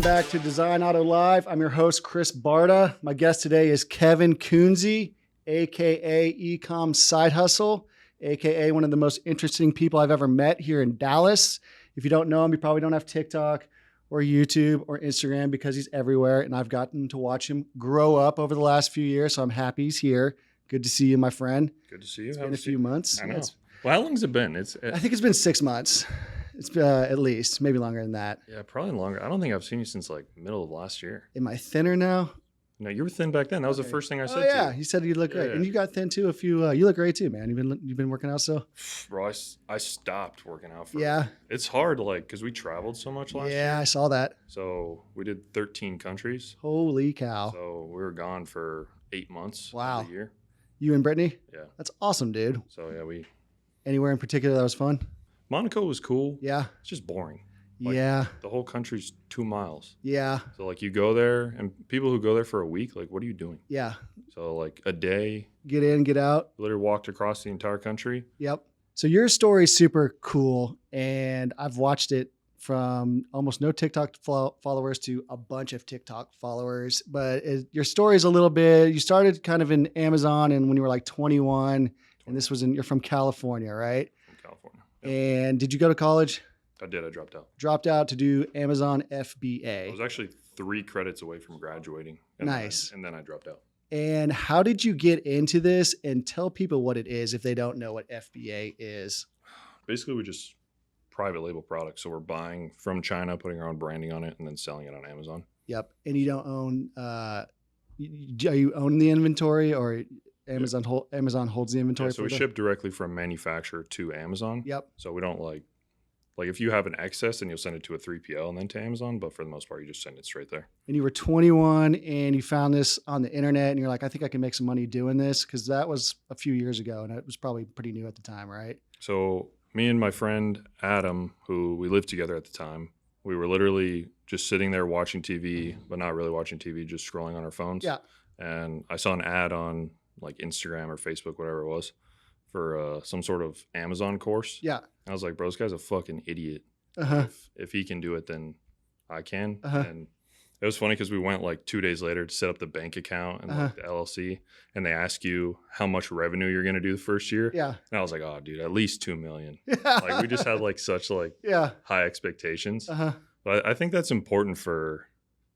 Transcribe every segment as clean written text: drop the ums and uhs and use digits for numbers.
back to Design Auto Live. I'm your host, Chris Barta. My guest today is Kevin Kunze, aka EcomSideHustle, aka one of the most interesting people I've ever met here in Dallas. If you don't know him, you probably don't have TikTok or YouTube or Instagram because he's everywhere. And I've gotten to watch him grow up over the last few years. So I'm happy he's here. Good to see you, my friend. Good to see you. It's been a few months. I know. Well, how long has it been? I think it's been 6 months. It's at least, maybe longer than that. Yeah, probably longer. I don't think I've seen you since like middle of last year. Am I thinner now? No, you were thin back then. That was the first thing I said. Yeah, to you. you said you look great, and you got thin too. You look great too, man. You've been working out still. Bro, I stopped working out for. Yeah. It's hard, like, because we traveled so much last year. Yeah, I saw that. So we did 13 countries. Holy cow! So we were gone for 8 months. Wow. Of the year. You and Brittany? Yeah. That's awesome, dude. So yeah, we. Anywhere in particular that was fun? Monaco was cool. Yeah. It's just boring. Like, yeah. The whole country's 2 miles. Yeah. So like you go there, and people who go there for a week, like, what are you doing? Yeah. So like a day. Get in, get out. Literally walked across the entire country. Yep. So your story is super cool, and I've watched it from almost no TikTok followers to a bunch of TikTok followers. But your story is a little bit. You started kind of in Amazon, and when you were like 21, and this was you're from California, right? From California. Yep. And did you go to college? I did. I dropped out. Dropped out to do Amazon FBA. I was actually 3 credits away from graduating. Nice. And then I dropped out. And how did you get into this? And tell people what it is if they don't know what FBA is. Basically, we just private label products. So we're buying from China, putting our own branding on it, and then selling it on Amazon. Yep. And you don't own, you own the inventory, or Amazon holds the inventory? Yeah, so we ship directly from manufacturer to Amazon. Yep. So we don't like if you have an excess, then you'll send it to a 3PL and then to Amazon. But for the most part, you just send it straight there. And you were 21 and you found this on the internet and you're like, I think I can make some money doing this, because that was a few years ago and it was probably pretty new at the time, right? So me and my friend Adam, who we lived together at the time, we were literally just sitting there watching TV, but not really watching TV, just scrolling on our phones. Yeah. And I saw an ad on like Instagram or Facebook, whatever it was, for some sort of Amazon course. Yeah. I was like, bro, this guy's a fucking idiot. Uh-huh. If he can do it, then I can. Uh-huh. And it was funny because we went like 2 days later to set up the bank account and like the LLC, and they ask you how much revenue you're going to do the first year. Yeah. And I was like, oh, dude, at least 2 million. Yeah. Like we just had like such like high expectations. Uh-huh. But I think that's important for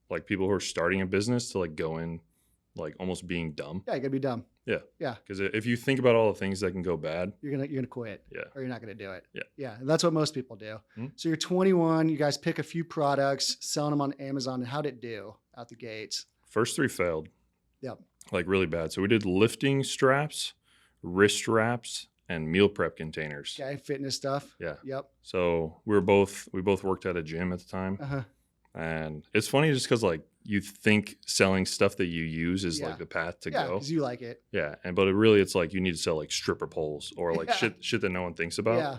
like people who are starting a business to like go in like almost being dumb. Yeah, you gotta be dumb. Yeah. Yeah. Because if you think about all the things that can go bad, you're gonna quit. Yeah. Or you're not gonna do it. Yeah. Yeah. And that's what most people do. Mm-hmm. So you're 21, you guys pick a few products, selling them on Amazon. And how'd it do out the gates? First 3 failed. Yep. Like really bad. So we did lifting straps, wrist wraps, and meal prep containers. Okay, fitness stuff. Yeah. Yep. So we both worked at a gym at the time. Uh-huh. And it's funny just because like you think selling stuff that you use is like the path to go. Yeah, because you like it. Yeah. But it's like you need to sell like stripper poles or like shit that no one thinks about. Yeah.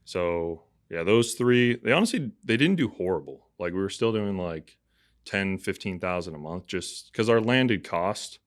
So yeah, those 3, they didn't do horrible. Like we were still doing like 10, 15,000 a month just because our landed cost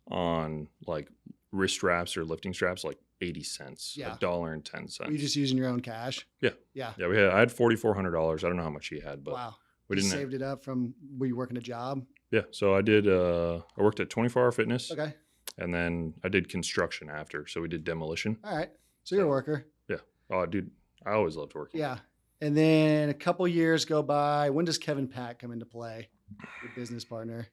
on like wrist straps or lifting straps, like 80 cents, $1.10. Were you just using your own cash? Yeah. Yeah. Yeah. I had $4,400. I don't know how much he had, but wow. We didn't saved it up from, were you working a job? Yeah. So I did, I worked at 24 Hour Fitness. Okay. And then I did construction after. So we did demolition. All right. So you're a worker. Yeah. Oh, dude, I always loved working. Yeah. And then a couple years go by. When does Kevin Pak come into play? Your business partner.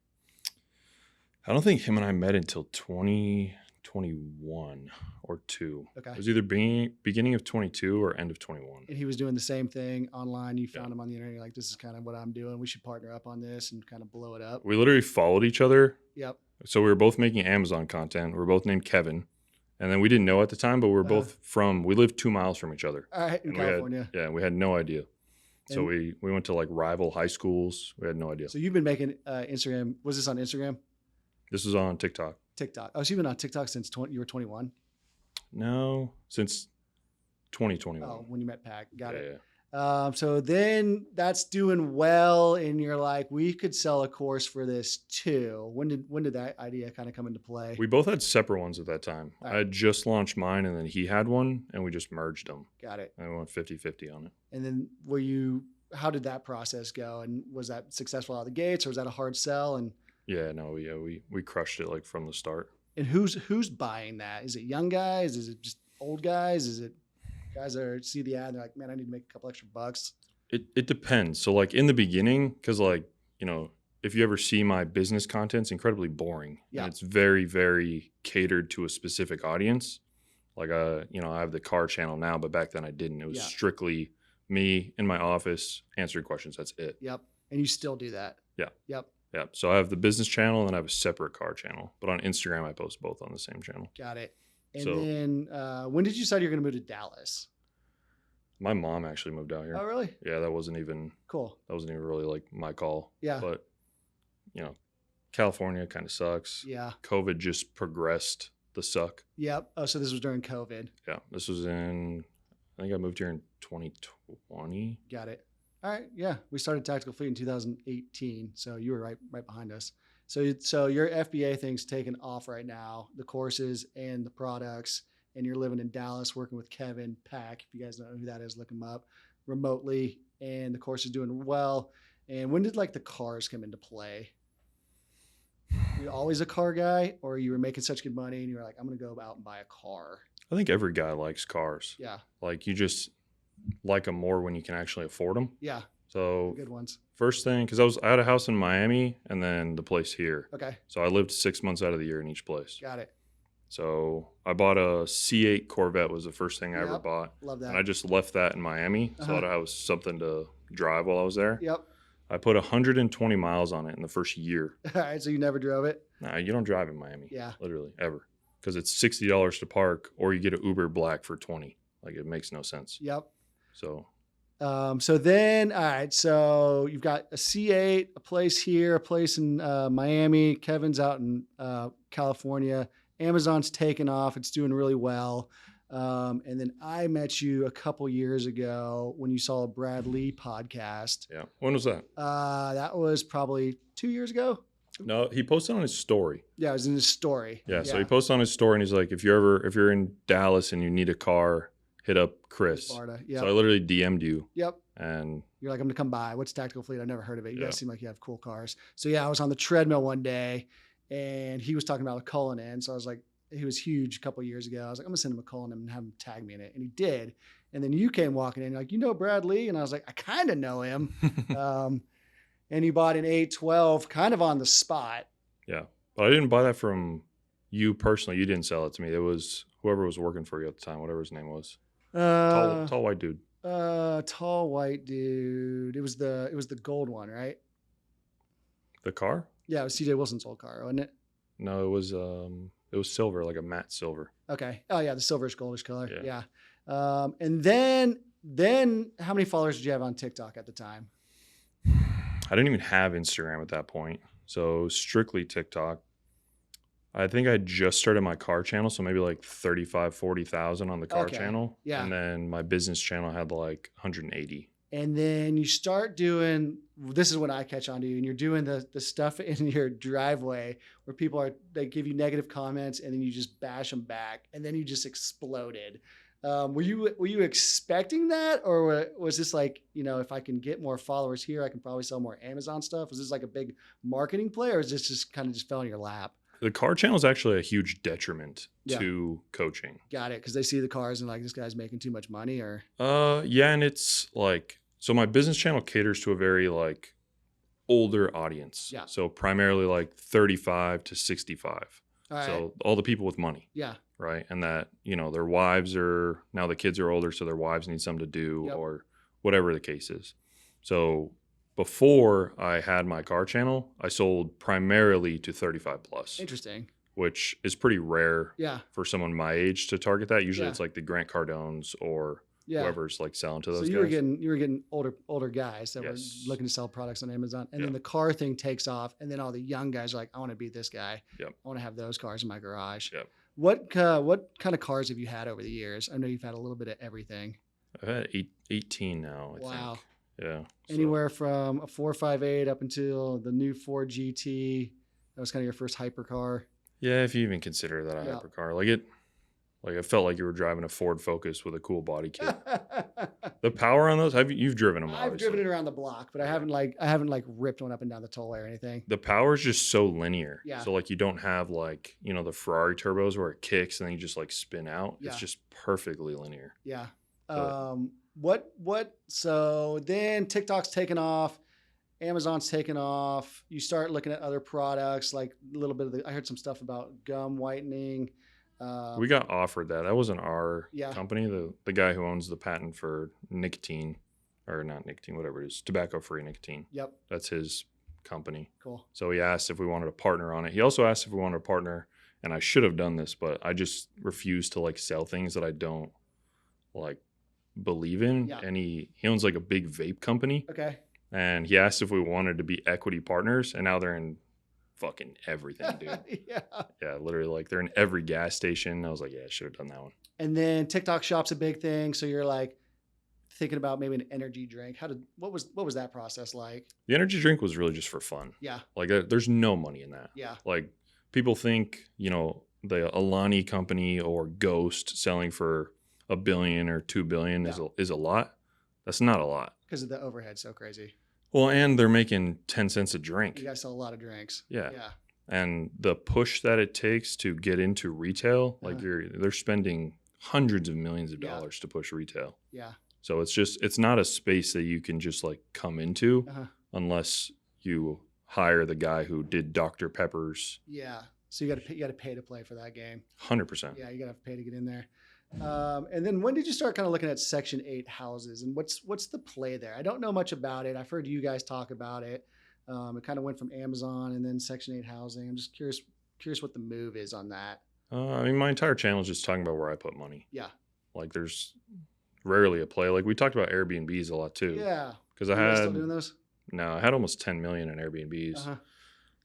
I don't think him and I met until 2021 or 2. Okay. It was either beginning of 22 or end of 21. And he was doing the same thing online. You found him on the internet. You're like, this is kind of what I'm doing. We should partner up on this and kind of blow it up. We literally followed each other. Yep. So we were both making Amazon content. We were both named Kevin. And then we didn't know at the time, but we were both we lived 2 miles from each other. All right, in California. We had no idea. So we went to like rival high schools. We had no idea. So you've been making Instagram. Was this on Instagram? This was on TikTok. TikTok. Oh, so you've been on TikTok since you were 21? No, since 2021. Oh, when you met Pak. Got it. Yeah. So then that's doing well, and you're like, we could sell a course for this too. When did that idea kind of come into play? We both had separate ones at that time. Right. I had just launched mine, and then he had one, and we just merged them. Got it. And we went 50-50 on it. And then were you how did that process go? And was that successful out of the gates, or was that a hard sell? And we crushed it like from the start. who's buying that? Is it young guys? Is it just old guys? Is it guys that see the ad and they're like, man, I need to make a couple extra bucks? It depends. So like in the beginning, because like, if you ever see my business content, it's incredibly boring. Yeah. And it's very, very catered to a specific audience. Like, I have the car channel now, but back then I didn't. It was strictly me in my office answering questions. That's it. Yep. And you still do that? Yeah. Yep. Yeah. So I have the business channel and then I have a separate car channel. But on Instagram, I post both on the same channel. Got it. And then when did you decide you're going to move to Dallas? My mom actually moved out here. Oh, really? Yeah, that wasn't even really like my call. Yeah. But, California kind of sucks. Yeah. COVID just progressed the suck. Yep. Oh, so this was during COVID. Yeah. This was I think I moved here in 2020. Got it. All right. Yeah. We started Tactical Fleet in 2018. So you were right behind us. So your FBA thing's taken off right now, the courses and the products, and you're living in Dallas working with Kevin Pak. If you guys don't know who that is, look him up remotely. And the course is doing well. And when did like the cars come into play? Were you always a car guy, or you were making such good money and you were like, I'm going to go out and buy a car? I think every guy likes cars. Yeah. Like you just like them more when you can actually afford them. Yeah. So good ones. First thing, because I had a house in Miami and then the place here. Okay. So I lived 6 months out of the year in each place. Got it. So I bought a C8 Corvette was the first thing I ever bought. Love that. And I just left that in Miami. So that I was something to drive while I was there. Yep. I put 120 miles on it in the first year. All right. So you never drove it? Nah, you don't drive in Miami. Yeah. Literally, ever. Because it's $60 to park, or you get an Uber Black for $20. Like, it makes no sense. Yep. So then, all right. So you've got a C8, a place here, a place in Miami. Kevin's out in California. Amazon's taken off. It's doing really well. And then I met you a couple years ago when you saw a Brad Lee podcast. Yeah. When was that? That was probably 2 years ago. No, he posted on his story. Yeah, it was in his story. Yeah. So he posted on his story and he's like, if you're in Dallas and you need a car, hit up Chris. Yep. So I literally DM'd you. Yep. And you're like, I'm gonna come by. What's Tactical Fleet? I've never heard of it. You guys seem like you have cool cars. So yeah, I was on the treadmill one day and he was talking about a Cullinan. So I was like, he was huge a couple years ago. I was like, I'm gonna send him a Cullinan and have him tag me in it. And he did. And then you came walking in, like, Brad Lee? And I was like, I kind of know him. And you bought an 812 kind of on the spot. Yeah. But I didn't buy that from you personally. You didn't sell it to me. It was whoever was working for you at the time, whatever his name was. Tall white dude. Tall white dude. It was the gold one, right? The car? Yeah, it was CJ Wilson's old car, wasn't it? No, it was silver, like a matte silver. Okay. Oh yeah, the silverish goldish color. Yeah. And then how many followers did you have on TikTok at the time? I didn't even have Instagram at that point. So strictly TikTok. I think I just started my car channel, so maybe like 35, 40,000 on the car channel. Yeah. And then my business channel had like 180. And then you start doing, this is when I catch on to you, and you're doing the stuff in your driveway where they give you negative comments and then you just bash them back, and then you just exploded. Were you expecting that, or was this like, if I can get more followers here, I can probably sell more Amazon stuff? Was this like a big marketing play, or is this just kind of just fell in your lap? The car channel is actually a huge detriment to coaching. Got it. Because they see the cars and like, this guy's making too much money, or? Yeah. And it's like, so my business channel caters to a very like older audience. Yeah. So primarily like 35 to 65. All right. So all the people with money. Yeah. Right. And that, their wives now the kids are older, so their wives need something to do or whatever the case is. So before I had my car channel, I sold primarily to 35 plus. Interesting. Which is pretty rare for someone my age to target that. Usually it's like the Grant Cardones or whoever's like selling to those guys. So you were getting older guys that were looking to sell products on Amazon. And then the car thing takes off, and then all the young guys are like, I want to beat this guy. Yep. I want to have those cars in my garage. Yep. What kind of cars have you had over the years? I know you've had a little bit of everything. I've had 18 now, I think. Yeah. Anywhere from a 458 up until the new Ford GT. That was kind of your first hypercar. Yeah, if you even consider that a hypercar. Like Like it felt like you were driving a Ford Focus with a cool body kit. The power on those, you've driven them? I've Obviously. driven it around the block, but I haven't like ripped one up and down the tollway or anything. The power is just so linear. Yeah. So like you don't have like, you know, the Ferrari turbos where it kicks and then you just like spin out. Yeah. It's just perfectly linear. Yeah. But, So then TikTok's taken off, Amazon's taken off. You start looking at other products, like a little bit of I heard some stuff about gum whitening. we got offered that. That wasn't our Yeah. company. The guy who owns the patent for nicotine, or not nicotine, whatever it is, tobacco-free nicotine. Yep. That's his company. Cool. So he asked if we wanted to partner on it. He also asked if we wanted to partner, and I should have done this, but I just refuse to like sell things that I don't like believe in. Yeah. And he owns like a big vape company. Okay. And he asked if we wanted to be equity partners, and now they're in fucking everything, dude. Yeah. Yeah, literally, like they're in every gas station. I was like, yeah, I should have done that one. And then TikTok Shop's a big thing. So you're like thinking about maybe an energy drink. What was that process like? The energy drink was really just for fun. Yeah. Like there's no money in that. Yeah. Like people think, you know, the Alani company or Ghost selling for $1 billion or $2 billion is a lot. That's not a lot. Because of the overhead so crazy. Well, and they're making 10 cents a drink. You guys sell a lot of drinks. Yeah. Yeah. And the push that it takes to get into retail, like they're spending hundreds of millions of dollars to push retail. Yeah. So it's not a space that you can just like come into unless you hire the guy who did Dr. Pepper's. Yeah. So you got to pay to play for that game. 100%. Yeah, you got to pay to get in there. And then when did you start kind of looking at Section 8 houses, and what's the play there? I don't know much about it. I've heard you guys talk about it. It kind of went from Amazon and then Section 8 housing. I'm just curious what the move is on that. I mean, my entire channel is just talking about where I put money. Yeah. Like there's rarely a play. Like we talked about Airbnbs a lot too. Yeah. Because Are you still doing those? No, I had almost 10 million in Airbnbs.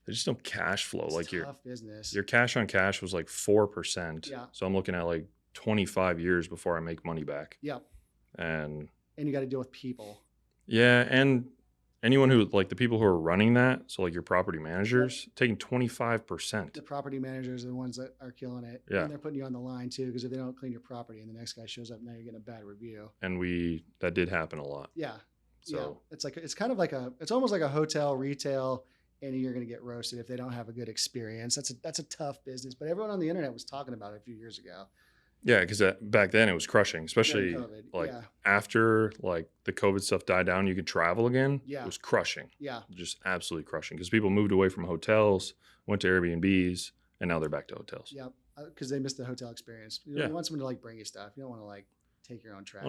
They just don't cash flow. It's like tough business. Your cash on cash was like 4%. Yeah. So I'm looking at like 25 years before I make money back. Yeah. And you got to deal with people. Yeah. And anyone who like the people who are running that, so like your property managers, taking 25%. The property managers are the ones that are killing it. Yeah. And they're putting you on the line too, because if they don't clean your property and the next guy shows up, now you're getting a bad review. And that did happen a lot. Yeah. So it's kind of like it's almost like a hotel retail, and you're going to get roasted if they don't have a good experience. That's a tough business, but everyone on the internet was talking about it a few years ago. Yeah, because back then it was crushing, especially like after like the COVID stuff died down, you could travel again. Yeah. It was crushing. Yeah. Just absolutely crushing because people moved away from hotels, went to Airbnbs, and now they're back to hotels. Yeah, because they missed the hotel experience. You want someone to like bring you stuff. You don't want to like take your own trash.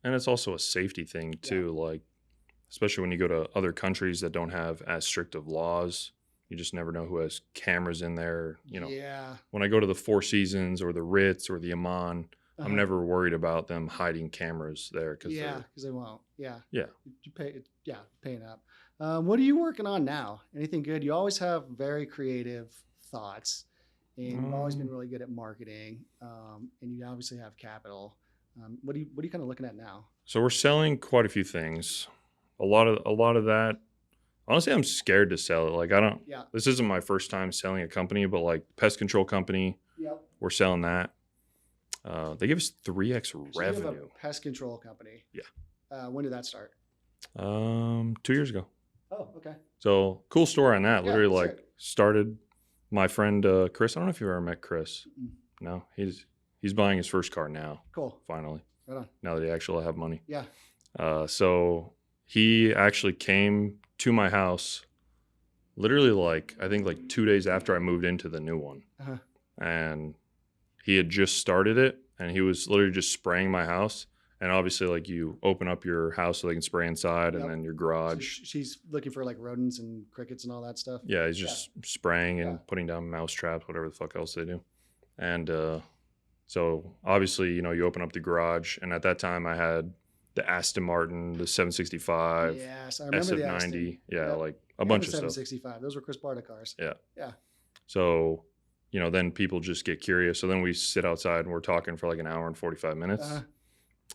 And it's also a safety thing too, like especially when you go to other countries that don't have as strict of laws. You just never know who has cameras in there. You know, when I go to the Four Seasons or the Ritz or the Amman, I'm never worried about them hiding cameras there. Because they won't. Yeah. Yeah. You paying up. What are you working on now? Anything good? You always have very creative thoughts, and you've always been really good at marketing. And you obviously have capital. What are you kind of looking at now? So we're selling quite a few things. A lot of that. Honestly, I'm scared to sell it. Like this isn't my first time selling a company, but like pest control company, we're selling that. They give us 3x revenue. You have a pest control company. Yeah. When did that start? 2 years ago. Oh, okay. So cool story on that. Literally started my friend, Chris. I don't know if you've ever met Chris. No, he's buying his first car now. Cool. Finally. Right on. Now that he actually have money. Yeah. So he actually came to my house literally like 2 days after I moved into the new one. And he had just started it, and he was literally just spraying my house. And obviously, like, you open up your house so they can spray inside, and then your garage. So she's looking for like rodents and crickets and all that stuff. Yeah, he's just spraying and putting down mouse traps, whatever the fuck else they do. And so obviously, you know, you open up the garage, and at that time I had the Aston Martin, the 765, yes, I remember the SF90, like a bunch of stuff. 765, those were Chris Barta cars. Yeah. So, you know, then people just get curious. So then we sit outside and we're talking for like an hour and 45 minutes.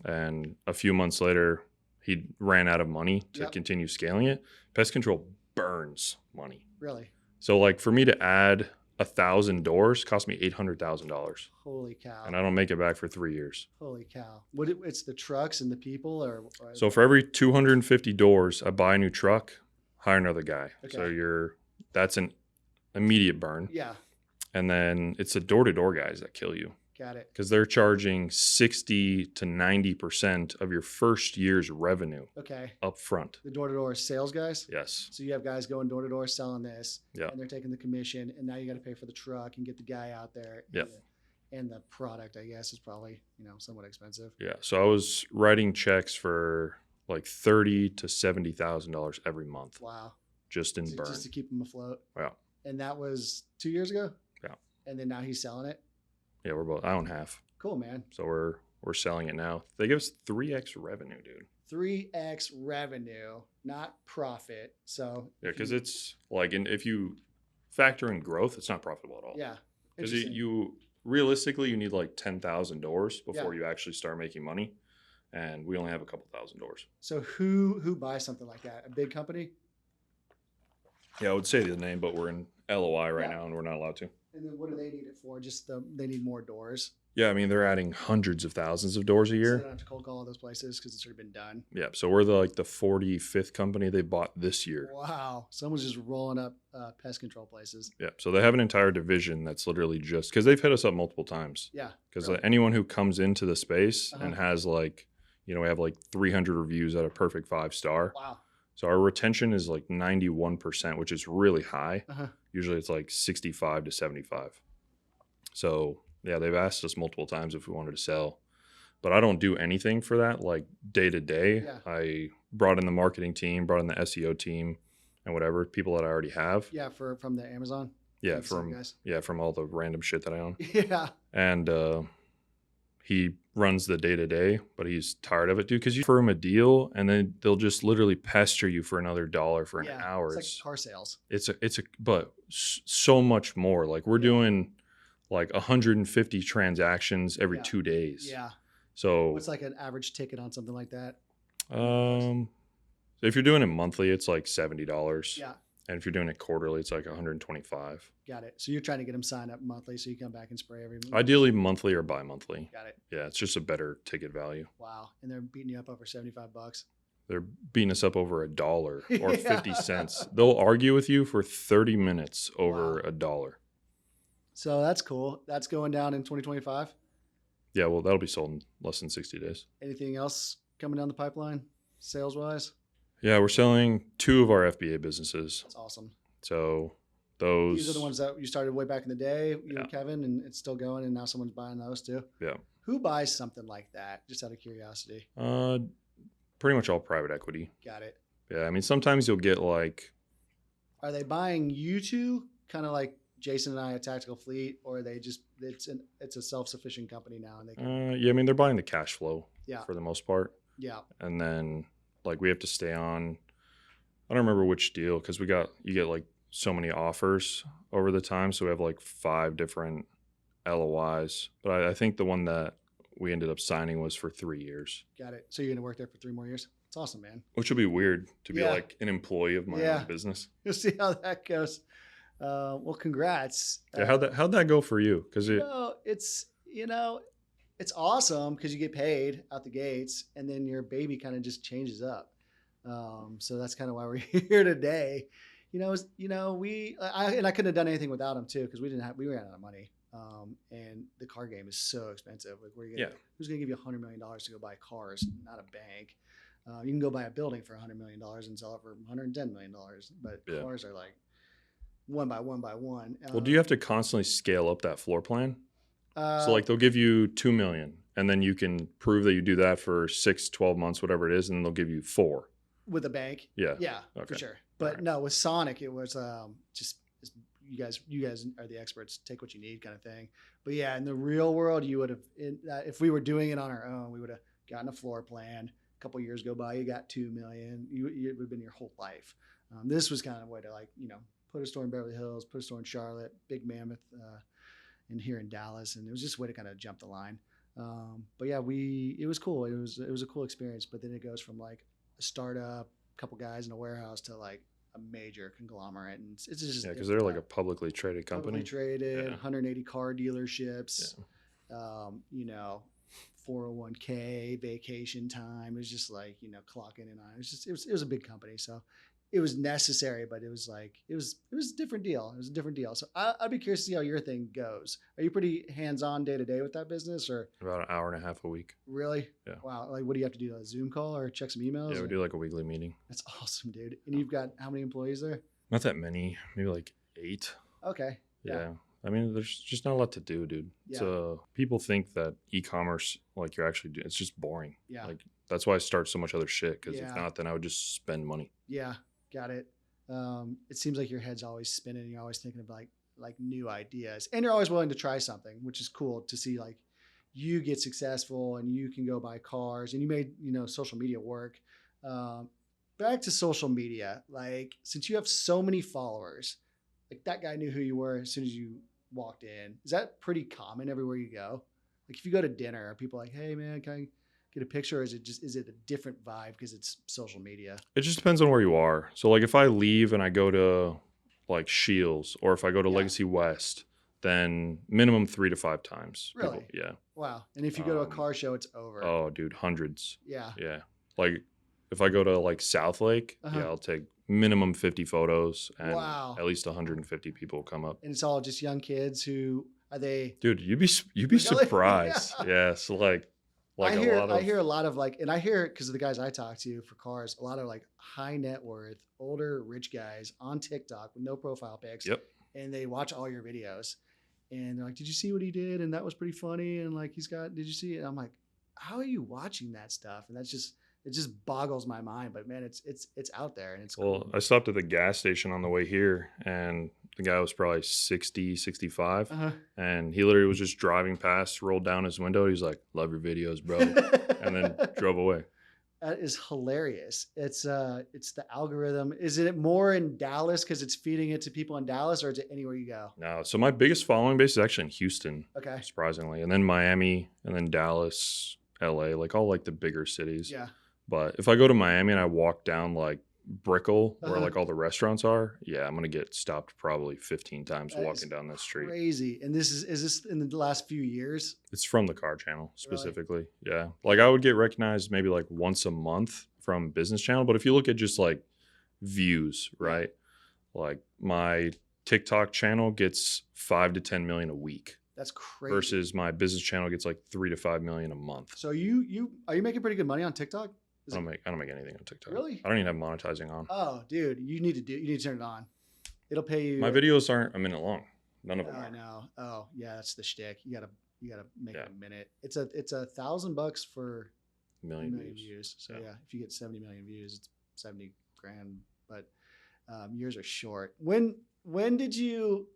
And a few months later, he ran out of money to continue scaling it. Pest control burns money. Really? So like for me to add 1,000 doors cost me $800,000, Holy cow. and I don't make it back for 3 years. Holy cow. It's the trucks and the people or So for every 250 doors, I buy a new truck, hire another guy. Okay. So that's an immediate burn. yeah, And then it's the door-to-door guys that kill you, got it. because they're charging 60 to 90% of your first year's revenue Okay. up front. The door-to-door sales guys? Yes. So you have guys going door-to-door selling this, Yeah. and they're taking the commission, and now you got to pay for the truck and get the guy out there. Yeah. And the product, I guess, is probably, somewhat expensive. Yeah. So I was writing checks for like $30,000 to $70,000 every month, Wow. just in burn. Just to keep them afloat. Yeah. And that was 2 years ago? Yeah. And then now he's selling it? Yeah, I own half. Cool, man. So we're selling it now. They give us 3x revenue, dude. 3x revenue, not profit. So Yeah, because it's like, if you factor in growth, it's not profitable at all. yeah, Because interesting. you realistically, you need like 10,000 doors before Yeah. you actually start making money. And we only have a couple thousand doors. So who buys something like that? A big company? Yeah, I would say the name, but we're in LOI right Yeah. now and we're not allowed to. And then what do they need it for? They need more doors. Yeah, I mean, they're adding hundreds of thousands of doors a So they year. don't have to cold call all those places because it's already been done. Yeah, so we're the 45th company they bought this year. Wow. Someone's just rolling up pest control places. Yeah, so they have an entire division that's literally just, because they've hit us up multiple times. Yeah. Because really. anyone who comes into the space Uh-huh. and has we have 300 reviews at a perfect 5-star. Wow. So our retention is 91%, which is really high. Uh-huh. Usually it's 65 to 75. So yeah, they've asked us multiple times if we wanted to sell, but I don't do anything for that day to day. Yeah. I brought in the marketing team, brought in the SEO team, and whatever people that I already have. Yeah, from the Amazon. Yeah, Some guys. from all the random shit that I own. Yeah. And he runs the day to day, but he's tired of it, dude. Because you offer him a deal, and then they'll just literally pester you for another $1 for an hour. It's like car sales. But so much more. We're doing 150 transactions every 2 days. Yeah. So What's an average ticket on something like that? if you're doing it monthly, it's $70. Yeah. And if you're doing it quarterly, it's $125. Got it. So you're trying to get them signed up monthly so you come back and spray every month? Ideally monthly or bi-monthly. Got it. Yeah, it's just a better ticket value. Wow. And they're beating you up over $75. They're beating us up over $1 or Yeah. 50 cents. They'll argue with you for 30 minutes over $1. So that's cool. That's going down in 2025. Yeah, well, that'll be sold in less than 60 days. Anything else coming down the pipeline sales wise? Yeah, we're selling 2 of our FBA businesses. That's awesome. So those. These are the ones that you started way back in the day, you Yeah. and Kevin, and it's still going, and now someone's buying those too. Yeah. Who buys something like that? Just out of curiosity. Pretty much all private equity. Got it. Yeah, I mean, sometimes you'll get Are they buying you two, kind of like Jason and I at Tactical Fleet, or are they just it's a self-sufficient company now and they can, yeah, I mean, they're buying the cash flow yeah, for the most part. yeah, And then we have to stay on, I don't remember which deal, because you get so many offers over the time. So we have 5 different LOIs, but I think the one that we ended up signing was for 3 years, got it. So you're gonna work there for 3 more years? It's awesome, man. which would be weird to be Yeah. an employee of my Yeah. own business. You'll see how that goes. Well, congrats. Yeah, how'd that go for you? Because It's awesome because you get paid out the gates, and then your baby kind of just changes up. So that's kind of why we're here today. I couldn't have done anything without him too, because we ran out of money. And the car game is so expensive. Who's gonna give you $100 million to go buy cars? Not a bank. You can go buy a building for $100 million and sell it for $110 million, but Yeah. cars are one by one by one. well, do you have to constantly scale up that floor plan? So So they'll give you $2 million, and then you can prove that you do that for 6, 12 months, whatever it is, and they'll give you 4. with a bank? Yeah. Yeah, for Okay. sure. But right. no, with Sonic, it was just you guys are the experts. Take what you need, kind of thing. But yeah, in the real world, you would have if we were doing it on our own, we would have gotten a floor plan. A couple years go by, you got $2 million. It would have been your whole life. This was kind of a way to put a store in Beverly Hills, put a store in Charlotte, Big Mammoth, and here in Dallas, and it was just a way to kind of jump the line. But yeah, it was cool. It was a cool experience. But then it goes from a startup, couple guys in a warehouse to a major conglomerate, and it's just because they're like a publicly traded company. Publicly traded, Yeah. 180 car dealerships, you know, 401k, vacation time. It was just like, you know, clocking in on. It was a big company, so it was necessary, but it was like it was a different deal. It was a different deal. So I'd be curious to see how your thing goes. Are you pretty hands-on day to day with that business, or About an hour and a half a week. really? Yeah. Wow. Like, what do you have to do? A Zoom call or check some emails? Yeah, we do like a weekly meeting. That's awesome, dude. And you've got how many employees there? Not that many, maybe like 8. Okay. Yeah. I mean, there's just not a lot to do, dude. Yeah. So people think that e-commerce, like you're actually doing, it's just boring. Yeah. Like that's why I start so much other shit. Because Yeah. if not, then I would just spend money. Yeah. Got it. It seems like your head's always spinning. You're always thinking of like new ideas, and you're always willing to try something, which is cool to see. Like you get successful, and you can go buy cars, and you made, you know, social media work. Back to social media, like since you have so many followers, like that guy knew who you were as soon as you walked in. Is that pretty common everywhere you go? Like if you go to dinner, are people like, "Hey man, can I get a picture," or is it a different vibe because it's social media? It just depends on where you are. So like if I leave and I go to like Shields or if I go to Yeah. Legacy West, then minimum 3 to 5 times. Really? Yeah. Wow. And if you go to a car show, it's over. Oh, dude, hundreds. Yeah. Yeah. Like if I go to like South Lake, Uh-huh. yeah, I'll take minimum 50 photos and Wow. at least 150 people come up. And it's all just young kids who are they? Dude, you'd be Really? surprised. Yeah. So like I a hear a lot of like, and I hear it because of the guys I talk to for cars, a lot of like high net worth, older, rich guys on TikTok with no profile pics. Yep. And they watch all your videos and they're like, "Did you see what he did? And that was pretty funny. And like, did you see it?" And I'm like, "How are you watching that stuff?" And it just boggles my mind, but man, it's out there and it's Well, cool. I stopped at the gas station on the way here and the guy was probably 60, 65. Uh-huh. And he literally was just driving past, rolled down his window. He's like, "Love your videos, bro." And then drove away. That is hilarious. It's the algorithm. Is it more in Dallas because it's feeding it to people in Dallas, or is it anywhere you go? No, so my biggest following base is actually in Houston, Okay. surprisingly. And then Miami, and then Dallas, LA, like all like the bigger cities. Yeah. But if I go to Miami and I walk down like Brickell, where Uh-huh. like all the restaurants are, yeah, I'm going to get stopped probably 15 times That is walking down that street. Crazy. And is this in the last few years? It's from the car channel specifically. Yeah. Like I would get recognized maybe like once a month from business channel. But if you look at just like views, right? Like my TikTok channel gets 5 to 10 million a week That's crazy. versus my business channel gets like 3 to 5 million a month. So are you making pretty good money on TikTok? I don't make anything on TikTok. Really? I don't even have monetizing on. Oh, dude, you need to turn it on. It'll pay you. My videos aren't a minute long. None of them Oh, I are. know. Oh, yeah, that's the shtick. You gotta make Yeah. it a minute. It's $1,000 for A a million million views. views. So Yeah. yeah, if you get 70 million views, it's 70 grand. But yours are short. When did you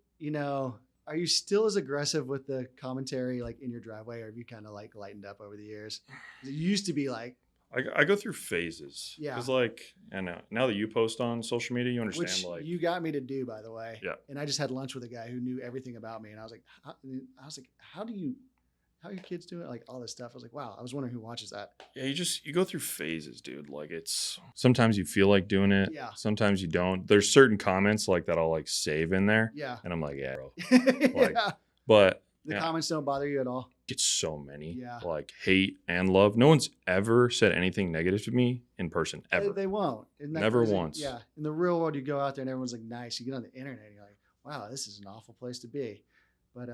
are you still as aggressive with the commentary like in your driveway, or have you kind of like lightened up over the years? It used to be like, I go through phases. Yeah. Because like, and now that you post on social media, you which understand like, you got me to do, by the way. Yeah. And I just had lunch with a guy who knew everything about me, and I was like, how are your kids doing it? Like all this stuff. I was like, wow. I was wondering who watches that. yeah, you go through phases, dude. Like it's sometimes you feel like doing it. Yeah. Sometimes you don't. There's certain comments like that I'll like save in there. Yeah. And I'm like, yeah, bro. Yeah. But The yeah, comments don't bother you at all. get so many. Yeah. Like hate and love. No one's ever said anything negative to me in person ever. They won't. Isn't that Never crazy? once. Yeah. In the real world, you go out there and everyone's like nice. You get on the internet and you're like, wow, this is an awful place to be. But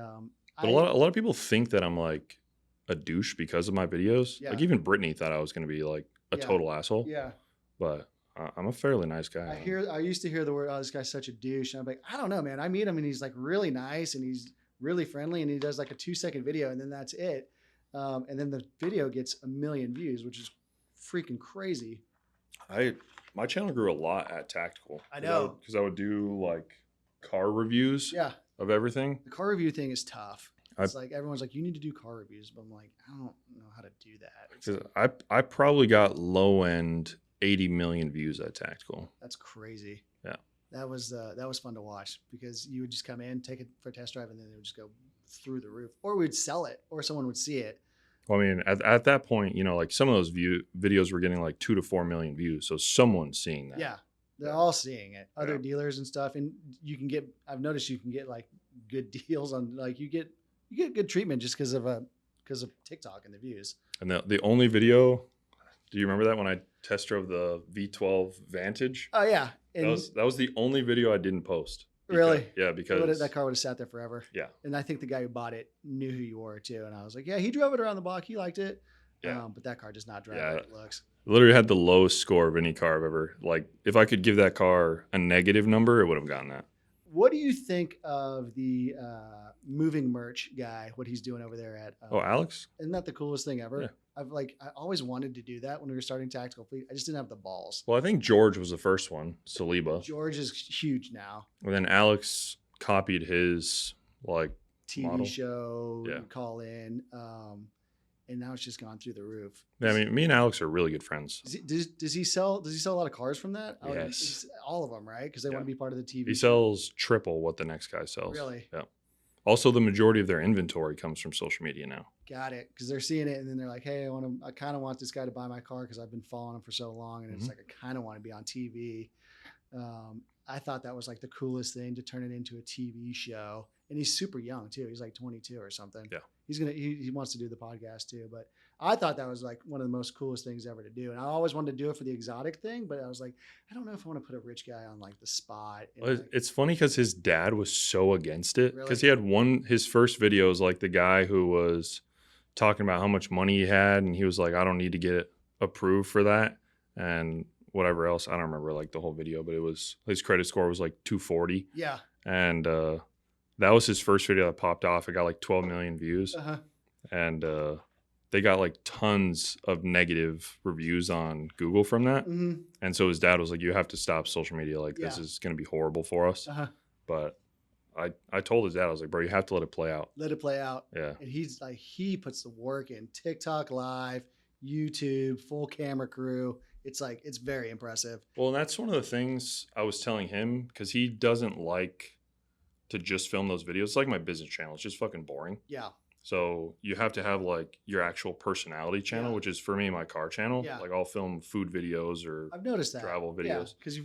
But a lot of people think that I'm like a douche because of my videos. Yeah. Like even Brittany thought I was going to be like a Yeah. total asshole. yeah. But I'm a fairly nice guy. I used to hear the word, "Oh, this guy's such a douche," and I'm like, I don't know, man. I meet him and he's like really nice and he's really friendly and he does like a 2-second video and then that's it. And then the video gets 1 million views, which is freaking crazy. My channel grew a lot at Tactical. I know. Because I would do like car reviews Yeah. of everything. The car review thing is tough. It's like everyone's like, you need to do car reviews, but I'm like, I don't know how to do that. Because I probably got low end 80 million views at Tactical. That's crazy. Yeah. That was fun to watch because you would just come in, take it for a test drive, and then it would just go through the roof. Or we'd sell it, or someone would see it. Well, I mean, at that point, like some of those videos were getting like 2 to 4 million views. So someone's seeing that. Yeah. They're Yeah. all seeing it. Other Yeah. dealers and stuff, and I've noticed you can get like good deals on like you get good treatment just because of TikTok and the views. And the only video, do you remember that when I test drove the V12 Vantage? Oh yeah, and That was the only video I didn't post. really, Yeah, because that car would have sat there forever. yeah, And I think the guy who bought it knew who you were too. And I was like, yeah, he drove it around the block. He liked it. Yeah. But that car does not drive Yeah. like it looks. literally had the lowest score of any car I've ever, like, if I could give that car a negative number, it would have gotten that. What do you think of the moving merch guy? What he's doing over there at? Alex? Isn't that the coolest thing ever? Yeah. I always wanted to do that when we were starting Tactical Fleet. I just didn't have the balls. Well, I think George was the first one, Saliba. George is huge now. And then Alex copied his, like, TV model. show, Yeah. call in, and now it's just gone through the roof. Yeah, I mean, me and Alex are really good friends. Does he sell a lot of cars from that? Yes. All of them, right? Because they Yeah. want to be part of the TV. He sells triple what the next guy sells. Really? Yeah. Also, the majority of their inventory comes from social media now. Got it. Because they're seeing it and then they're like, hey, I kind of want this guy to buy my car because I've been following him for so long. And it's like, I kind of want to be on TV. I thought that was like the coolest thing to turn it into a TV show. And he's super young too. He's like 22 or something. Yeah. He wants to do the podcast too. But I thought that was like one of the most coolest things ever to do. And I always wanted to do it for the exotic thing, but I was like, I don't know if I want to put a rich guy on like the spot. And, Well, it's funny because his dad was so against it, because Really? he had his first video was like the guy who was talking about how much money he had, and he was like, I don't need to get it approved for that, and whatever else. I don't remember like the whole video, but it was, his credit score was like 240, yeah. and that was his first video that popped off. It got like 12 million views, Uh-huh. and they got like tons of negative reviews on Google from that. Mm-hmm. And so his dad was like, you have to stop social media. Like, this Yeah. is going to be horrible for us. Uh-huh. But I told his dad, I was like, bro, you have to let it play out. Let it play out. Yeah. And he's like, he puts the work in. TikTok live, YouTube, full camera crew. It's like, it's very impressive. Well, and that's one of the things I was telling him, because he doesn't like to just film those videos. It's like my business channel. It's just fucking boring. Yeah. So you have to have like your actual personality channel, Yeah. which is for me, my car channel. Yeah. Like I'll film food videos or I've noticed that. travel videos. Because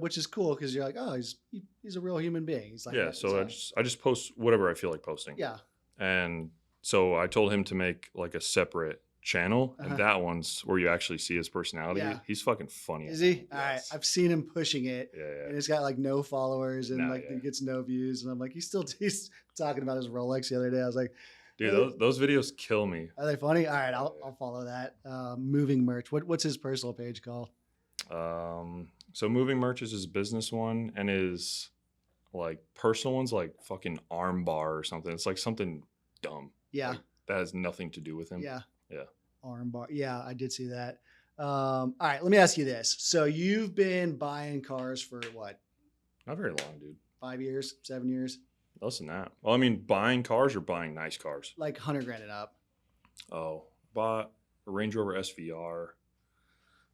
which is cool because you're like, oh, he's a real human being. He's like, yeah. So I just post whatever I feel like posting. yeah. And so I told him to make like a separate channel, Uh-huh. and that one's where you actually see his personality. Yeah. He's fucking funny. Is he? Yes. All right. I've seen him pushing it. Yeah. And it's got like no followers and No, like yeah. he gets no views. And I'm like, he's talking about his Rolex the other day. I was like, Dude, those videos kill me. are they funny? All right, I'll follow that. Moving merch. What's his personal page called? So Moving Merch is his business one, and his like personal one's like fucking arm bar or something. It's like something dumb. Yeah. Like, that has nothing to do with him. Yeah. Yeah. Armbar. Yeah, I did see that. All right, let me ask you this. So you've been buying cars for what? Not very long, dude. 5 years, 7 years? Less than that. Well, I mean, buying cars or buying nice cars? Like 100 grand and up. Oh, bought a Range Rover SVR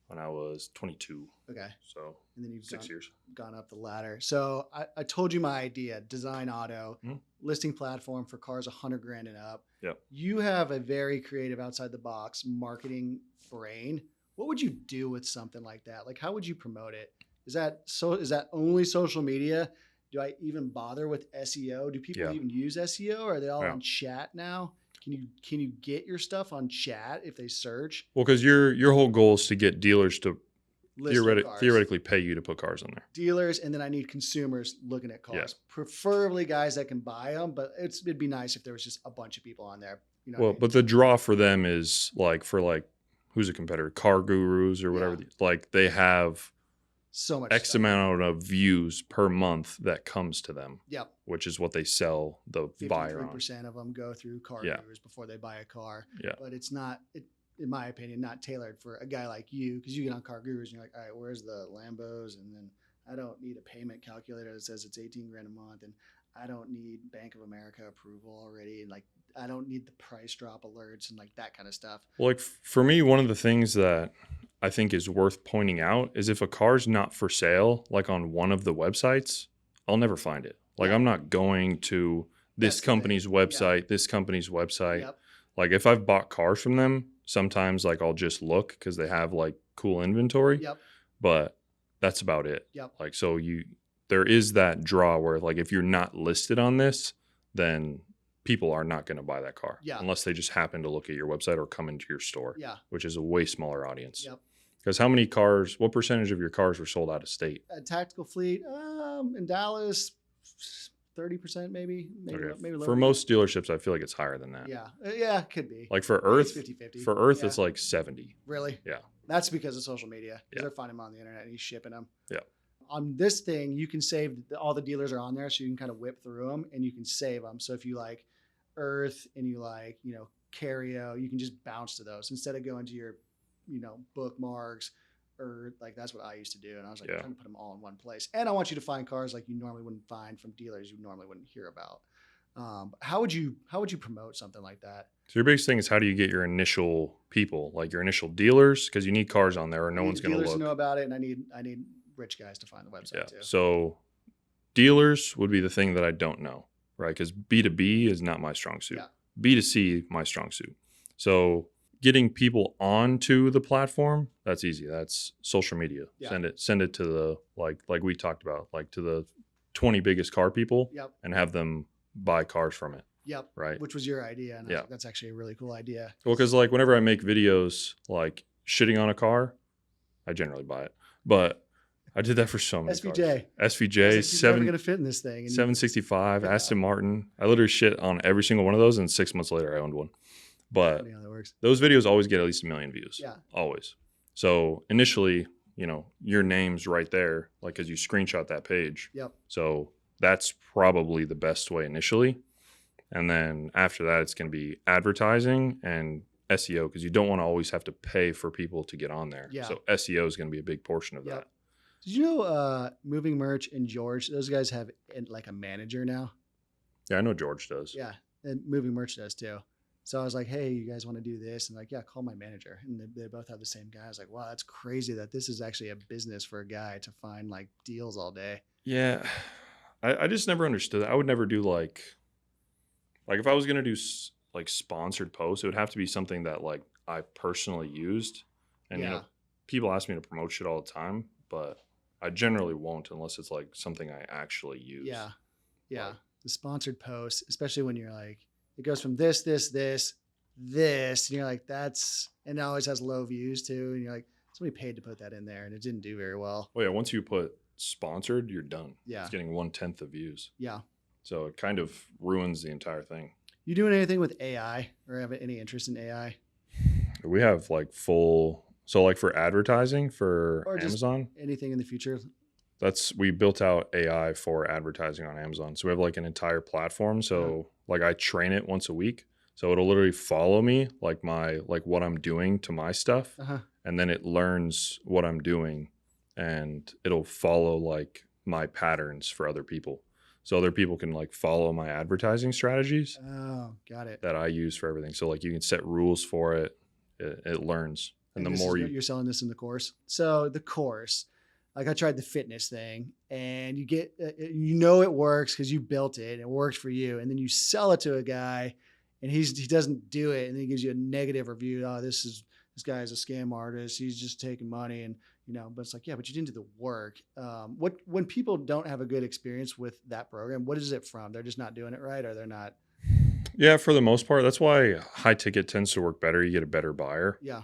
when I was 22. Okay. So And then you've 6 years. gone up the ladder. So I told you my idea, Design Auto, Mhm. listing platform for cars 100 grand and up. Yep. You have a very creative outside the box marketing brain. What would you do with something like that? Like, how would you promote it? Is that only social media? Do I even bother with SEO? Do people Yeah. even use SEO? Or are they all Yeah. on chat now? Can you get your stuff on chat if they search? Well, because your whole goal is to get dealers to List your cars. theoretically pay you to put cars on there. Dealers, and then I need consumers looking at cars. Yeah. Preferably guys that can buy them, but it'd be nice if there was just a bunch of people on there. You know, Well, what I mean? but the draw for them is like who's a competitor? Car Gurus or whatever. Yeah. Like they have so much X stuff. amount of views per month that comes to them, Yep. which is what they sell the buyer on. 53% of them go through car Yeah. gurus before they buy a car. Yeah. But it's not, in my opinion, not tailored for a guy like you, because you get on car gurus and you're like, all right, where's the Lambos? And then I don't need a payment calculator that says it's 18 grand a month. And I don't need Bank of America approval already. And like, I don't need the price drop alerts and like that kind of stuff. Well, like for me, one of the things that I think is worth pointing out is if a car's not for sale, like on one of the websites, I'll never find it. Like Yeah. I'm not going to this That's the company's thing. website, this company's website. Yep. Like if I've bought cars from them, sometimes like I'll just look because they have like cool inventory. Yep. But that's about it. Yep. Like, so there is that draw where like, if you're not listed on this, then people are not going to buy that car unless they just happen to look at your website or come into your store, which is a way smaller audience. Yep. Because what percentage of your cars were sold out of state? A tactical fleet in Dallas, 30% maybe Okay. For most dealerships, I feel like it's higher than that. Yeah. Yeah, it could be. Like for Earth, 50-50. For Earth, it's like 70. Really? Yeah. That's because of social media. Because they're finding them on the internet and he's shipping them. Yeah. On this thing, you can save, all the dealers are on there, so you can kind of whip through them and you can save them. So if you like Earth and you like, Cario, you can just bounce to those instead of going to your, bookmarks, or like that's what I used to do. And I was like, I'm trying to put them all in one place. And I want you to find cars like you normally wouldn't find from dealers you normally wouldn't hear about. How would you promote something like that? So your biggest thing is, how do you get your initial people, like your initial dealers? Because you need cars on there or no one's going to look. Dealers know about it, and I need rich guys to find the website too. So dealers would be the thing that I don't know, right? Because B2B is not my strong suit. B2C, my strong suit. So getting people onto the platform, that's easy. That's social media. Send it to the like we talked about, like to the 20 biggest car people and have them buy cars from it. Yep. Right. Which was your idea. And I was like, that's actually a really cool idea. Well, because like whenever I make videos like shitting on a car, I generally buy it. But I did that for so many SVJ. cars. SVJ, it's never going to fit in this thing. And 765, Aston Martin. I literally shit on every single one of those, and 6 months later I owned one. But those videos always get at least 1 million views. Yeah. Always. So initially, your name's right there, like, because you screenshot that page. Yep. So that's probably the best way initially. And then after that, it's going to be advertising and SEO, because you don't want to always have to pay for people to get on there. Yeah. So SEO is going to be a big portion of that. Did you know Moving Merch and George, those guys have like a manager now? Yeah, I know George does. Yeah, and Moving Merch does too. So I was like, hey, you guys want to do this? And like, yeah, call my manager. And they both have the same guy. I was like, wow, that's crazy that this is actually a business for a guy to find like deals all day. Yeah. I just never understood that. I would never do like if I was going to do like sponsored posts, it would have to be something that like I personally used. And, people ask me to promote shit all the time, but I generally won't unless it's like something I actually use. Yeah. Yeah. Like, the sponsored posts, especially when you're like, it goes from this, and you're like, and it always has low views too. And you're like, somebody paid to put that in there and it didn't do very well. Oh yeah. Once you put sponsored, you're done. Yeah. It's getting 1/10 of views. Yeah. So it kind of ruins the entire thing. You doing anything with AI or have any interest in AI? We have like so like for advertising for Amazon. Anything in the future? We built out AI for advertising on Amazon. So we have like an entire platform. So like I train it once a week. So it'll literally follow me, like what I'm doing to my stuff. And then it learns what I'm doing and it'll follow like my patterns for other people. So other people can like follow my advertising strategies. Oh, got it. That I use for everything. So like you can set rules for it. It learns. And the more you're selling this in the course. So the course, like I tried the fitness thing and you get, it works because you built it and it works for you. And then you sell it to a guy and he doesn't do it. And then he gives you a negative review. Oh, this guy is a scam artist. He's just taking money. And, but it's like, yeah, but you didn't do the work. When people don't have a good experience with that program, what is it from? They're just not doing it right, or they're not. Yeah, for the most part, that's why high ticket tends to work better. You get a better buyer. Yeah.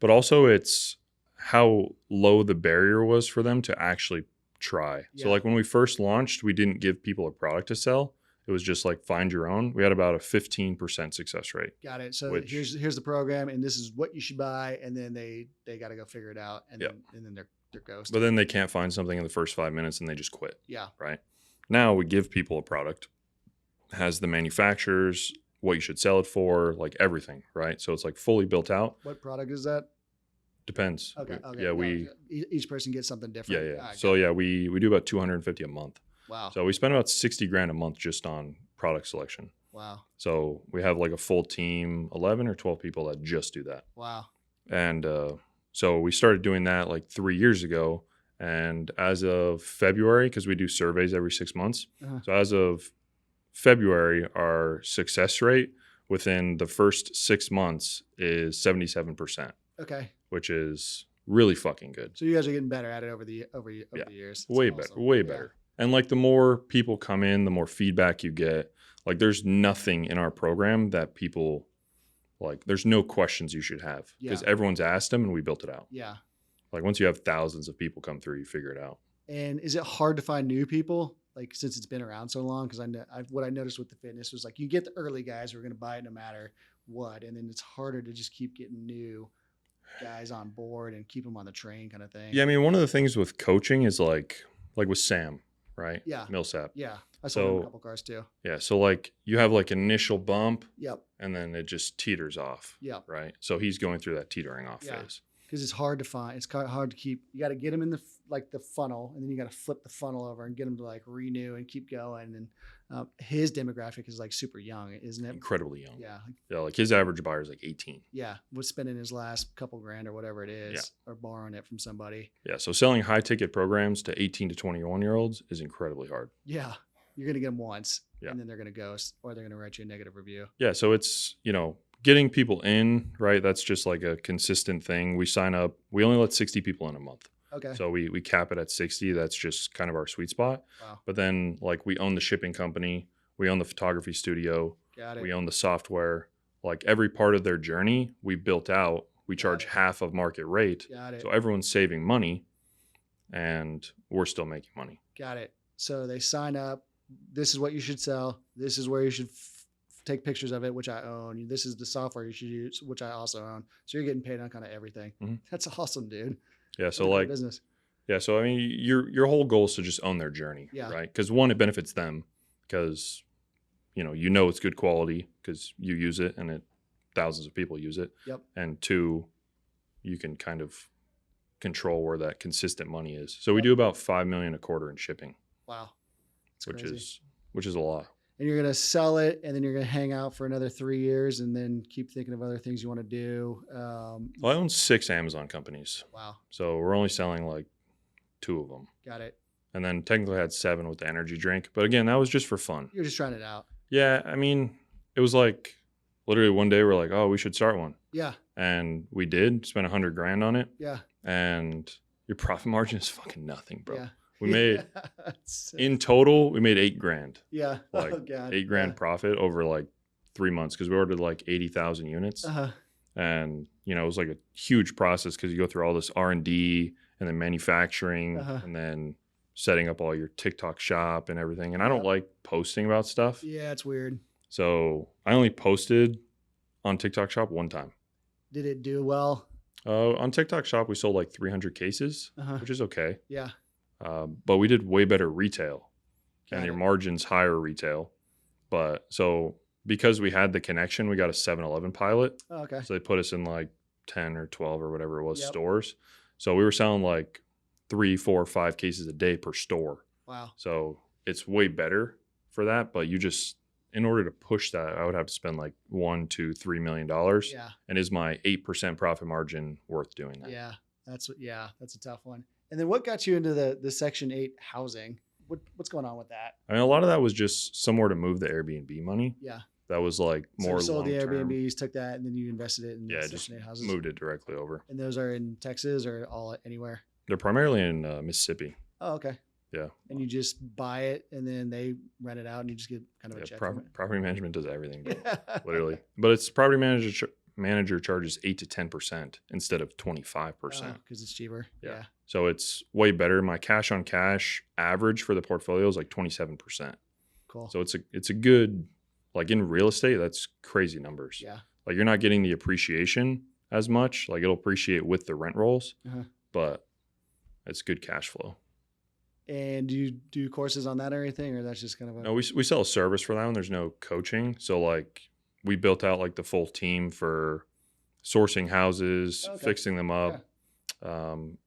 But also it's how low the barrier was for them to actually try. Yeah. So like when we first launched, we didn't give people a product to sell. It was just like find your own. We had about a 15% success rate. Got it. So here's the program and this is what you should buy. And then they got to go figure it out. And then they're ghosted. But then they can't find something in the first 5 minutes and they just quit. Yeah. Right. Now we give people a product, has the manufacturers, what you should sell it for, like everything. Right. So it's like fully built out. What product is that? Depends. Okay. Yeah. Each person gets something different. Yeah. Yeah. So yeah, we do about $250 a month. Wow. So we spend about $60,000 a month just on product selection. Wow. So we have like a full team, 11 or 12 people that just do that. Wow. And so we started doing that like 3 years ago. And as of February, because we do surveys every 6 months. So as of February, our success rate within the first 6 months is 77%. Okay. Which is really fucking good. So you guys are getting better at it over the years. That's Way awesome. better, way better. And like the more people come in, the more feedback you get. Like there's nothing in our program that people like, there's no questions you should have because everyone's asked them and we built it out. Yeah. Like once you have thousands of people come through, you figure it out. And is it hard to find new people? Like since it's been around so long, because what I noticed with the fitness was like you get the early guys who are going to buy it no matter what, and then it's harder to just keep getting new guys on board and keep them on the train kind of thing. Yeah, I mean, one of the things with coaching is like with Sam, right? Yeah. Millsap. Yeah. I saw him in a couple cars too. Yeah. So like you have like an initial bump. Yep. And then it just teeters off. Yep. Right. So he's going through that teetering off phase. Because it's hard to find. It's hard to keep. You got to get them in the funnel, and then you got to flip the funnel over and get them to like renew and keep going. And his demographic is like super young, isn't it? Incredibly young. Yeah. Yeah. Like his average buyer is like 18. Yeah. Was spending his last couple grand or whatever it is, or borrowing it from somebody. Yeah. So selling high ticket programs to 18 to 21-year-olds is incredibly hard. Yeah. You're gonna get them once, Yeah. and then they're gonna ghost, or they're gonna write you a negative review. Yeah. So it's getting people in, right? That's just like a consistent thing. We sign up. We only let 60 people in a month. Okay. So we cap it at 60. That's just kind of our sweet spot. Wow. But then like we own the shipping company. We own the photography studio. Got it. We own the software. Like every part of their journey we built out. We charge half of market rate. Got it. So everyone's saving money and we're still making money. Got it. So they sign up. This is what you should sell. This is where you should take pictures of it, which I own. This is the software you should use, which I also own. So you're getting paid on kind of everything. Mm-hmm. That's awesome, dude. Yeah. So like business. Yeah. So I mean, your whole goal is to just own their journey, right? Because one, it benefits them because it's good quality because you use it and thousands of people use it. Yep. And two, you can kind of control where that consistent money is. So we do about $5 million a quarter in shipping. Wow. Which is a lot. And you're going to sell it, and then you're going to hang out for another 3 years and then keep thinking of other things you want to do. I own 6 Amazon companies. Wow. So we're only selling like 2 of them. Got it. And then technically I had 7 with the energy drink. But again, that was just for fun. You're just trying it out. Yeah. I mean, it was like literally one day we're like, oh, we should start one. Yeah. And we did spend $100,000 on it. Yeah. And your profit margin is fucking nothing, bro. Yeah. We made in total, we made $8,000. Yeah. Like $8,000 profit over like 3 months because we ordered like 80,000 units. Uh-huh. And it was like a huge process because you go through all this R&D and then manufacturing and then setting up all your TikTok shop and everything. And I don't like posting about stuff. Yeah, it's weird. So I only posted on TikTok shop one time. Did it do well? On TikTok shop, we sold like 300 cases, which is okay. Yeah. But we did way better retail and your margin's higher retail. But so because we had the connection, we got a 7-Eleven pilot. Oh, okay. So they put us in like 10 or 12 or whatever it was stores. So we were selling like 3, 4, 5 cases a day per store. Wow. So it's way better for that. But in order to push that, I would have to spend like $1, $2, $3 million. Yeah. And is my 8% profit margin worth doing that? Yeah. That's a tough one. And then what got you into the Section 8 housing? What's going on with that? I mean, a lot of that was just somewhere to move the Airbnb money. Yeah. That was like more long-term. So you sold the Airbnbs, took that, and then you invested it in Section 8 houses? Moved it directly over. And those are in Texas or all anywhere? They're primarily in Mississippi. Oh, okay. Yeah. And you just buy it, and then they rent it out, and you just get kind of a check from it? Property management does everything, bro. Literally. But it's property manager charges 8 to 10% instead of 25%. Because it's cheaper. Yeah. So it's way better. My cash on cash average for the portfolio is like 27%. Cool. So it's a good, like in real estate, that's crazy numbers. Yeah. Like you're not getting the appreciation as much. Like it'll appreciate with the rent rolls, but it's good cash flow. And do you do courses on that or anything, or that's just kind of No, we sell a service for that one. There's no coaching. So like we built out like the full team for sourcing houses, fixing them up,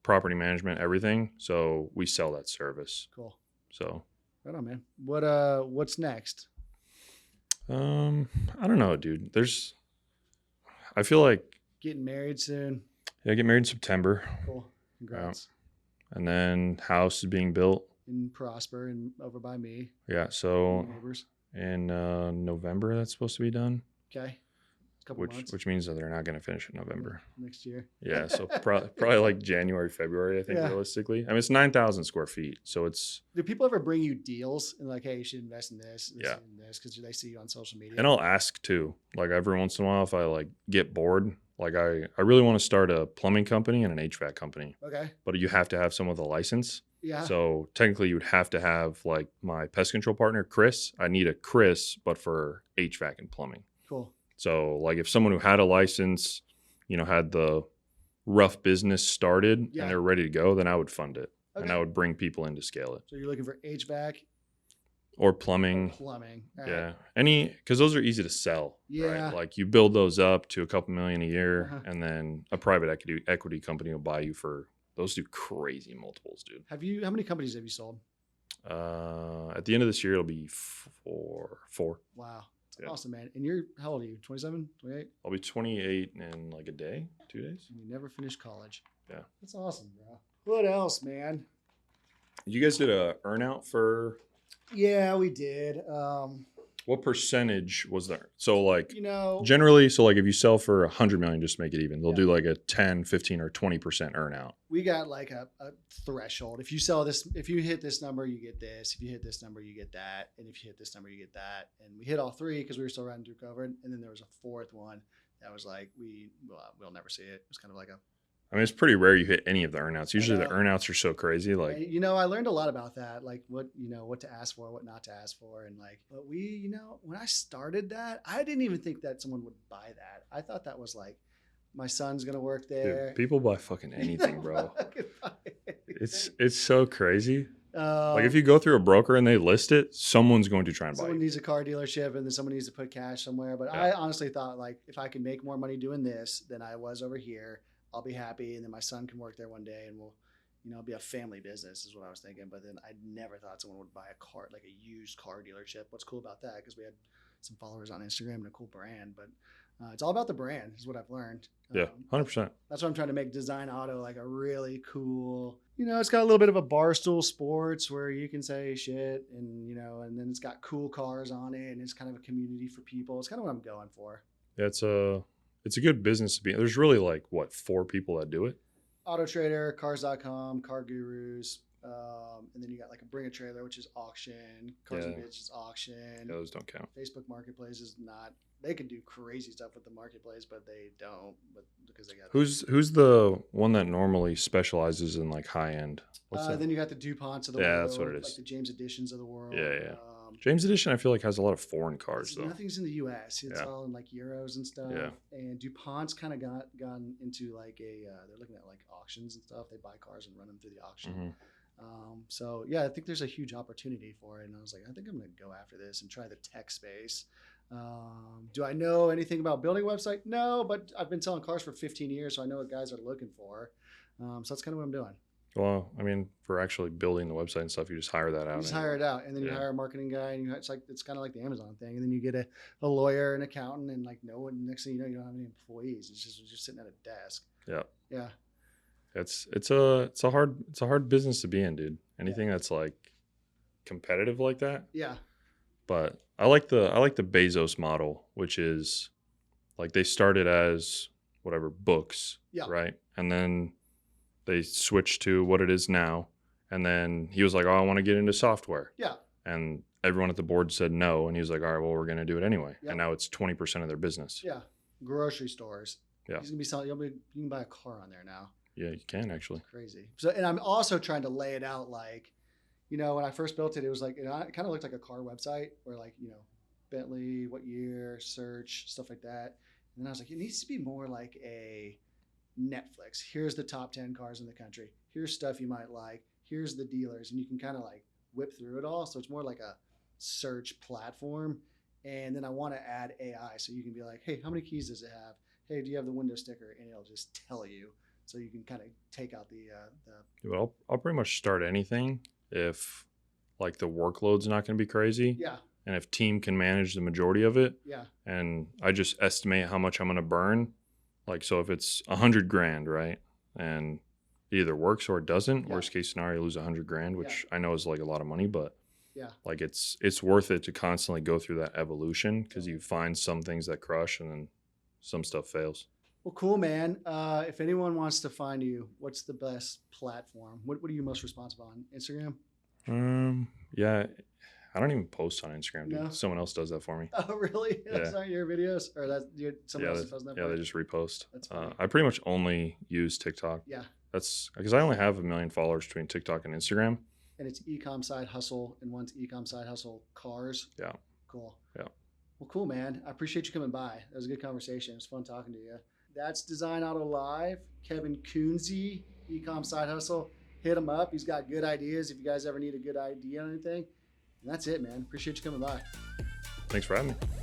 property management, everything. So we sell that service. Cool. So right on, man. What's next? I don't know, dude. I feel like getting married soon. Yeah, I get married in September. Cool. Congrats. And then house is being built in Prosper and over by me. Yeah, so neighbors. in November that's supposed to be done. Okay. Couple months. which means that they're not going to finish in November. Next year. Yeah, so probably like January, February, I think, Yeah. realistically. I mean, it's 9,000 square feet, so it's... Do people ever bring you deals and like, hey, you should invest in this, Yeah. and this, because they see you on social media? And I'll ask too, like every once in a while if I like get bored, like I really want to start a plumbing company and an HVAC company, Okay. but you have to have someone with a license. Yeah. So technically you would have to have like my pest control partner, Chris. I need a Chris, but for HVAC and plumbing. Cool. So like if someone who had a license, you know, had the rough business started Yeah. and they're ready to go, then I would fund it. Okay. And I would bring people in to scale it. So you're looking for HVAC Or or plumbing. plumbing. All right. Yeah. Because those are easy to sell. Yeah. Right? Like you build those up to a couple million a year, Uh-huh. and then a private equity company will buy you for those do crazy multiples, dude. How many companies have you sold? At the end of this year, it'll be four. Wow. That's Yeah. awesome, man. And how old are you? 27, 28? I'll be 28 in like a day, 2 days. And you never finished college. Yeah. That's awesome, bro. What else, man? You guys did a earnout for Yeah, we did. what percentage was there? So like Generally, so like if you sell for 100 million, just to make it even, they'll Yeah. do like a 10, 15 or 20% earnout. we got like a threshold. If you sell this, if you hit this number, you get this. If you hit this number, you get that. And if you hit this number, you get that. And we hit all three because we were still running through COVID. And then there was a fourth one that was like, we'll never see it. It was kind of like I mean, it's pretty rare you hit any of the earnouts. Usually the know. earnouts are so crazy. Like, I learned a lot about that, like what to ask for, what not to ask for. And like, but when I started that, I didn't even think that someone would buy that. I thought that was like, my son's going to work there. dude, people buy fucking anything, bro. It's so crazy. Like if you go through a broker and they list it, someone's going to try and buy someone it. needs a car dealership and then someone needs to put cash somewhere. But Yeah. I honestly thought like, if I can make more money doing this than I was over here, I'll be happy. And then my son can work there one day and we'll, be a family business is what I was thinking. But then I never thought someone would buy a car, like a used car dealership. What's cool about that? Because we had some followers on Instagram and a cool brand, but it's all about the brand is what I've learned. Yeah, 100%. That's why I'm trying to make Design Auto like a really cool, it's got a little bit of a Barstool Sports where you can say shit and, and then it's got cool cars on it and it's kind of a community for people. It's kind of what I'm going for. Yeah, it's a good business to be in. There's really like, 4 people that do it? Auto Trader, Cars.com, Car Gurus. And then you got like a Bring a Trailer, which is auction. Cars and Yeah. Bids is auction. Yeah, those don't count. Facebook Marketplace is not. They could do crazy stuff with the marketplace, but they don't. But because they got Who's the one that normally specializes in like high end? What's that? then you got the DuPonts of the Yeah, world. that's what it is. Like the James Editions of the world. Yeah. James Edition, I feel like has a lot of foreign cars though. Nothing's in the U.S. It's Yeah. all in like euros and stuff. Yeah. And DuPont's kind of gone into like they're looking at like auctions and stuff. They buy cars and run them through the auction. Mhm. So yeah, I think there's a huge opportunity for it. And I was like, I think I'm going to go after this and try the tech space. Do I know anything about building a website? No, but I've been selling cars for 15 years, so I know what guys are looking for. So that's kind of what I'm doing. Well, I mean, for actually building the website and stuff, you just hire that out. You just hire it out, and then you Yeah. hire a marketing guy, and it's kind of like the Amazon thing. And then you get a lawyer, an accountant, and like next thing you know, you don't have any employees. It's just sitting at a desk. Yeah. Yeah. It's a hard business to be in, dude. Anything that's like competitive like that. Yeah. But I like the Bezos model, which is like they started as whatever books, Yeah. right? And then they switched to what it is now. And then he was like, "Oh, I want to get into software." Yeah. And everyone at the board said no, and he was like, "All right, well, we're going to do it anyway." Yep. And now it's 20% of their business. Yeah. Grocery stores. Yeah. He's gonna be selling. You can buy a car on there now. Yeah, you can actually. Crazy. So, and I'm also trying to lay it out like, when I first built it, it was like, it kind of looked like a car website where like, Bentley, what year, search, stuff like that. And then I was like, it needs to be more like a Netflix. Here's the top 10 cars in the country. Here's stuff you might like. Here's the dealers. And you can kind of like whip through it all. So it's more like a search platform. And then I want to add AI. So you can be like, hey, how many keys does it have? Hey, do you have the window sticker? And it'll just tell you. So you can kind of take out the But I'll pretty much start anything if like the workload's not going to be crazy. yeah, And if team can manage the majority of it, yeah, and I just estimate how much I'm going to burn. Like, so if it's $100 grand, right? And it either works or it doesn't. Yeah. Worst case scenario, lose $100 grand, which I know is like a lot of money, but yeah, like it's worth it to constantly go through that evolution because you find some things that crush and then some stuff fails. Well, cool, man. If anyone wants to find you, what's the best platform? What are you most responsible on? Instagram? Yeah, I don't even post on Instagram, dude. No? Someone else does that for me. Oh, really? That's Yeah. not your videos? Or that's someone else is posting that Yeah, for they you? just repost. That's funny. I pretty much only use TikTok. Yeah. That's because I only have 1 million followers between TikTok and Instagram. And it's EcomSideHustle, and one's EcomSideHustle Cars. Yeah. Cool. Yeah. Well, cool, man. I appreciate you coming by. That was a good conversation. It was fun talking to you. That's Design Auto Live. Kevin Kunze, EcomSideHustle. Hit him up. He's got good ideas if you guys ever need a good idea on anything. And that's it, man. Appreciate you coming by. Thanks for having me.